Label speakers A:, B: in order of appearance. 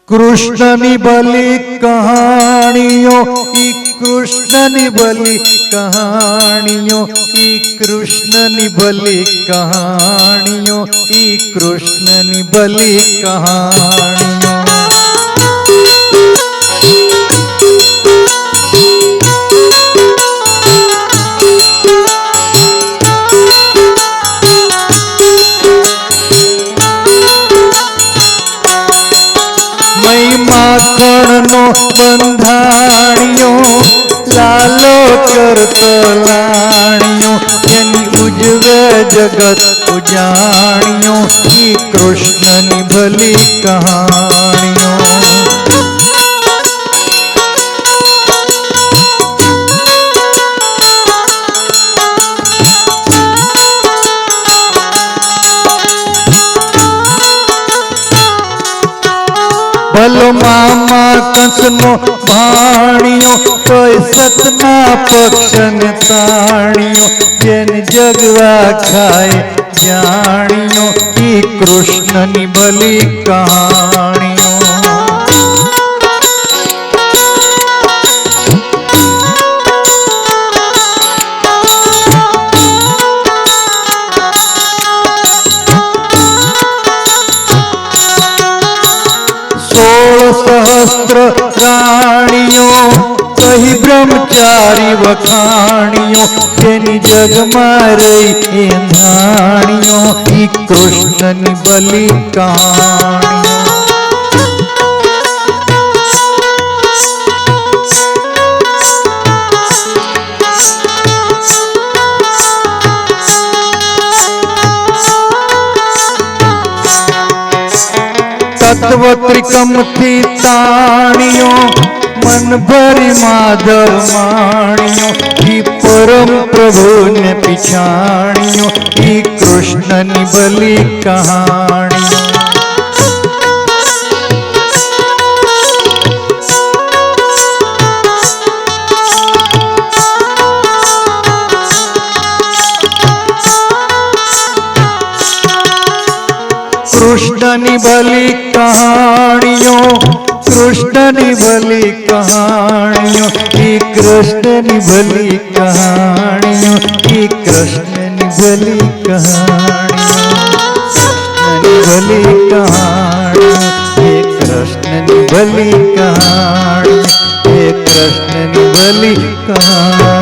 A: કૃષ્ણની ભલી કહાણીઓ ઈ કૃષ્ણની ભલી કહાણીઓ ઈ કૃષ્ણની ભલી કહાણીઓ ઈ કૃષ્ણની ભલી કહાણીઓ માખણનો બંધાણિયો લાલો કરતલાણિયો એની ઉજવે જગત ઉજાણિયો ઈ કૃષ્ણની ભલી કહાણીઓ ભલો મામા કંસનો ભાણિયો કોઈ સતના પક્ષને તાણિયો જેને જગવા ખાય જાણિયો ઈ કૃષ્ણની ભલી કહાણીઓ સહસ્ત્ર રાણીઓ કહી બ્રહ્મચારી વખાણીઓ તેની જગમાં રહી એ ધાણીઓ ઈ કૃષ્ણની ભલી કહાણીઓ તત્વ ત્રિકમથી તાણિયો મન ભરી માધવ માણિયો ઈ પરમ પ્રભુને પીછાણિયો ઈ કૃષ્ણની ભલી કહાણીઓ કૃષ્ણની ભલી કહાણીઓ કૃષ્ણની ભલી કહાણીઓ ઈ કૃષ્ણની ભલી કહાણીઓ ઈ કૃષ્ણની ભલી કહાણીઓ કૃષ્ણની ભલી કહાણીઓ એ કૃષ્ણની ભલી કહાણીઓ એ કૃષ્ણની ભલી કહાણીઓ